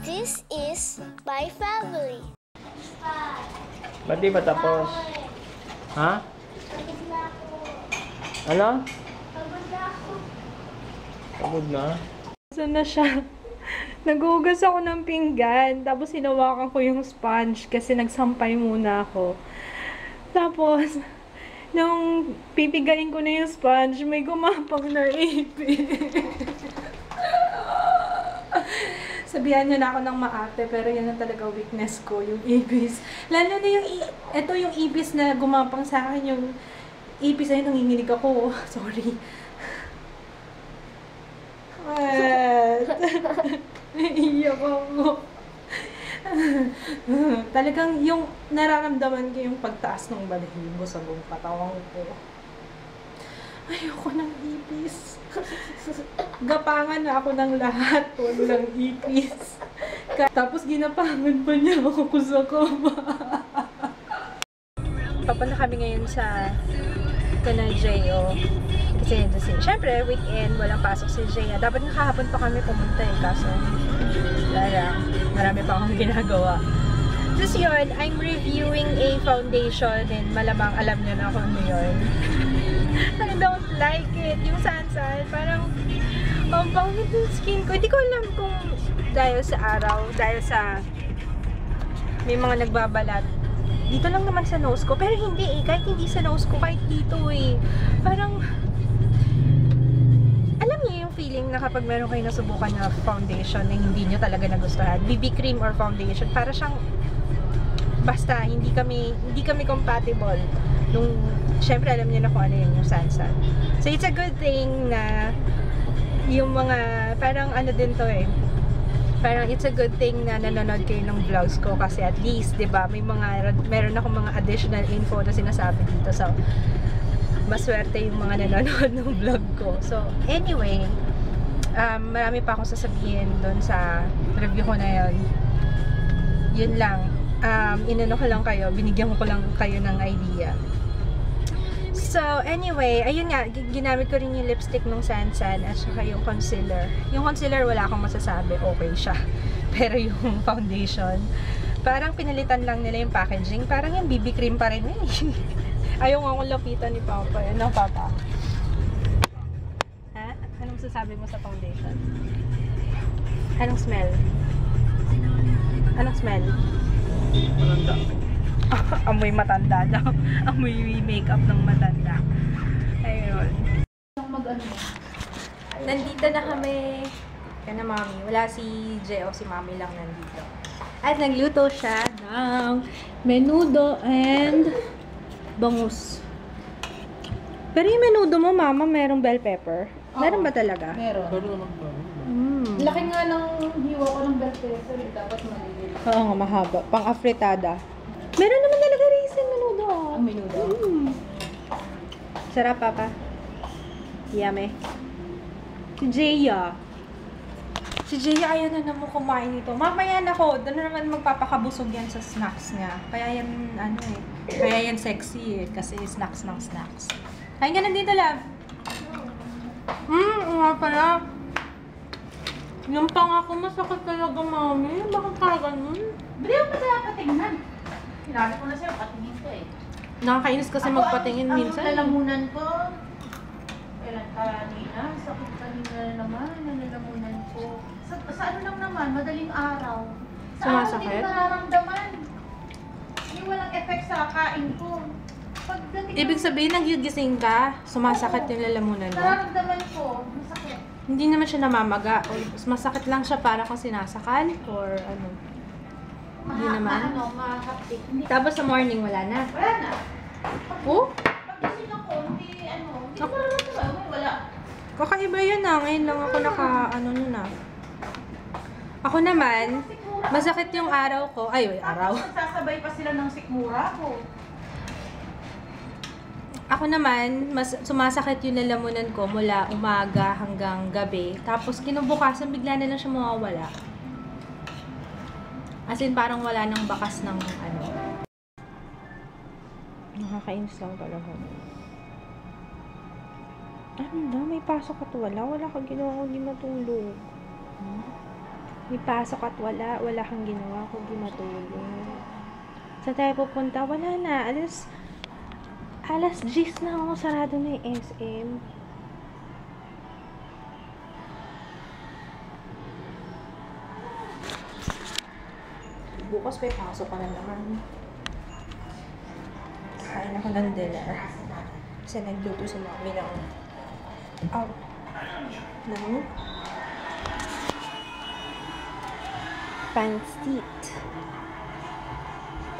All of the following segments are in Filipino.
This is my family. Ba't di ba tapos? Ha? Ano? Pagod na? Saan na siya? Nagugas ako ng pinggan. Tapos hinawakan ko yung sponge kasi nagsampay muna ako. Tapos, nung pipigain ko na yung sponge, may gumapang na ipis. Sabihan niyo na ako ng maate, pero yan na talaga weakness ko, yung ipis. Lalo na yung, ito yung ipis na gumapang sa akin, yung ipis ay nanginginig ako. Sorry. Iiyak ako. Talagang yung nararamdaman ko yung pagtaas ng balahibo sa buong katawan ko. Ayoko ng ipis. Gapangan na ako ng lahat. Walang ipis. Tapos ginapangan pa niya ako sa kama. Papunta kami ngayon sa Canadeo. Kasi syempre, weekend, walang pasok si Jaya. Dapat nga kahapon pa kami pumunta eh. Kaso, marami pa akong ginagawa. Tapos yun, I'm reviewing a foundation and malamang alam niyo na kung ano yun. I don't like it. Yung Sansan, parang ang pangit yung skin ko. Hindi ko alam kung dahil sa araw, dahil sa may mga nagbabalat. Dito lang naman sa nose ko. Pero hindi eh. Kahit hindi sa nose ko, kahit dito eh. Parang alam niyo yung feeling na kapag meron kayo nasubukan na foundation na hindi niyo talaga nagustuhan, BB cream or foundation, para siyang basta hindi kami compatible. Nung syempre alam niyo na kung ano yung Sansan. So it's a good thing na yung mga parang ano din to eh. Parang it's a good thing na nanonood kayo ng vlogs ko kasi at least 'di ba meron akong mga additional info na sinasabi dito. So maswerte yung mga nanonood ng vlog ko. So, anyway, marami pa akong sasabihin doon sa review ko na yun. Yun lang. Inano ko lang kayo, binigyan ko lang kayo ng idea. So, anyway, ayun nga, ginamit ko rin yung lipstick ng Sansan at saka yung concealer. Yung concealer, wala akong masasabi, okay siya. Pero yung foundation, parang pinalitan lang nila yung packaging. Parang yung BB cream pa rin eh. Ayaw nga akong lapitan ni Papa. Ano, Papa? Ha? Anong sasabi mo sa foundation? Anong smell? Anong smell? Matanda. Amoy matanda daw. Amoy makeup ng matanda. Ayun. Nandito na kami. Yan na, Mami. Wala si Jeo, si Mami lang nandito. At nagluto siya ng menudo and bangus. Pero yung menudo mo, Mama, merong bell pepper. Meron ba talaga? Meron. Mm. Laki nga ng hiwa ko ng bell pepper. Dapat maliliit. Oo nga, mahaba. Pang-afritada. Meron naman talaga raisin menudo. Ang menudo? Sarap, Papa. Yummy. Si Jaya. Si Jaya, ayaw na naman kumain nito. Mamaya na ko. Doon na naman magpapakabusog yan sa snacks niya. Kaya yan, ano eh. Kaya yan sexy eh. Kasi snacks ng snacks. Kain ka na dito, love. Nga pala. Yung pangako masakit talaga, Mami. Bakit talaga nun? Bili mo pa sa patingnan. Sinabi ko na sa'yo, patingin ko eh. Nakakainis kasi magpatingin minsan. Ang lalamunan ko, kailan kanina, sakit kanina na naman, ang lalamunan ko. Sa ano lang naman, madaling araw. Sa Sumasakit? araw, hindi nararamdaman. Yung walang effect sa kain ko. Ibig sabihin, nagigising ka, sumasakit yung lalamunan mo. Nararamdaman ko, masakit. Hindi naman siya namamaga. O masakit lang siya para kung sinasakal or ano. Hindi naman. Mahaptik. Tapos sa morning, wala na. Wala na. Oh? Pag-gising ako, hindi nararamdaman. Wala. Kakaiba yun ah. Ngayon lang ako nun ah. Ako naman, masakit yung araw ko. Ay, araw. Nagsasabay pa sila ng sikmura ko. Ako naman, sumasakit yung lalamunan ko mula umaga hanggang gabi. Tapos kinubukasan, bigla na lang siya mawawala. As in, parang wala nang bakas ng ano. Nakakainis lang talaga. Ano na? May pasok at wala? Wala kang ginawa kundi matulog. ipasok at wala kang ginawa kundi matulog. Saan tayo pupunta? Wala na. Alas 10 na ako, sarado na yung SM. Bukas pa pasok ka na naman. Kain ako ng dinner. Kasi nagluto si Mami ng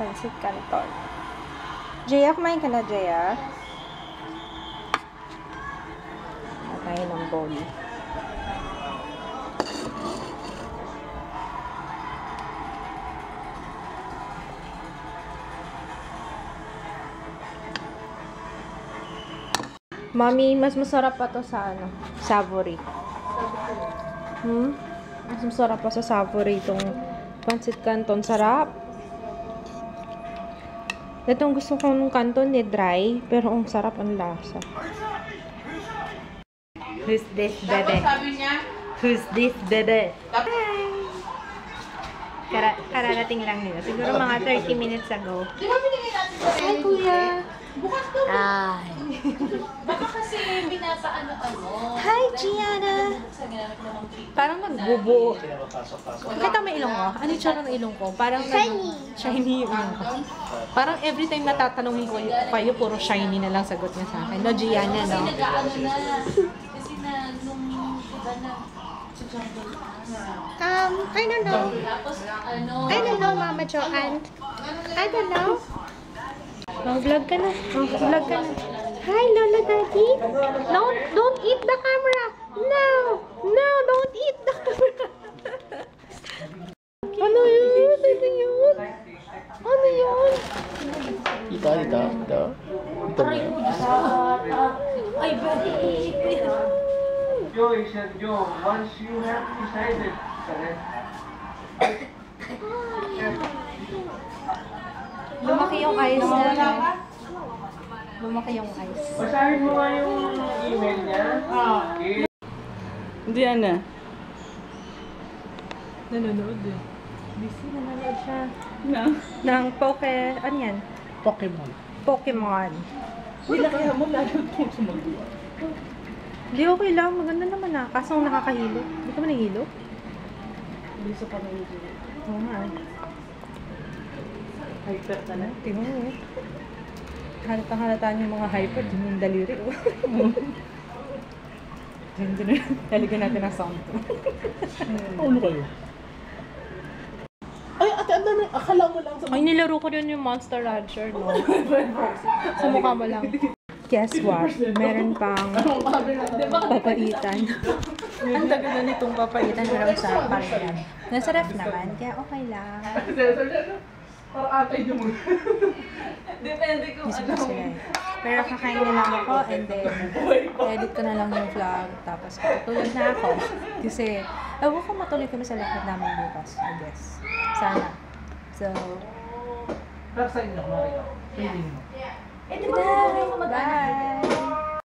Pansit Canton. Jaya, kumain ka na, Jaya? Kain ng bowl. Mami, mas masarap pa to sa Savory. Mas masarap pa sa Savory itong Pansit Canton. Sarap. Itong gusto ko nung Canton dry, pero ang sarap ang lasa. Who's this bebe? Who's this bebe? Kararating lang nila. Siguro mga 30 minutes ago. Di ba binigay natin sa Hi, Kuya! Bukas daw. Baka kasi binapaano-ano. Hi, Gianna! Parang nagbubo. Kita mo ilong ko? Ano yung tsura ng ilong ko? Parang shiny yung ilong ko. Parang every time natatanungin ko kayo, puro shiny na lang sagot niya sa akin. No, Gianna, no? Kasi nag-ano na. Kasi na, nung iba na, sa jungle I don't know. tapos ano, I don't know, Mama Joanne. I don't know. Mag-vlog ka na. Mag-vlog ka na. Hi, Lola Daddy. Don't eat the camera. No, don't eat the camera. Ano yun? Ano yun? Ano yun? Ito. Ito na. ay, baby. Joy said, Joe, once you have decided, correct? Lumaki yung eyes na. Lumaki yung eyes. Basahin mo nga yung email niya. Okay. Hindi na. Nanonood eh. Busy, nanonood siya. No. Ng ano yan? Pokemon. Kaya mo lalo itong sumagot. Hindi, okay lang. Maganda naman ah. Kaso nakakahilo. Hindi ka ba nahihilo? Hindi sa pamilya. Oo nga. Hyper ka na. Tingnan mo eh. Halata niyo yung mga hyper. Dun yung daliri. Dun. Talaga natin ang sound. Ano kayo? Ay, ate, ang dami. Akala mo lang sa Ay, nilaro ko rin yung Monster Rancher, no? Sa mukha mo lang. Guess what? Meron pang papaitan. Ang tagal na nitong papaitan pero sa parang nasa ref naman, kaya okay lang. Parang atay niyo mo. Depende kung Busy sila eh. Pero kakain na lang ako and then edit ko na lang yung vlog tapos tutulog na ako. Kasi ewan ko matuloy kami sa lakad namin bukas, I guess. Sana. So, Pero sa inyo, Marika. Feeling mo. good night! Bye!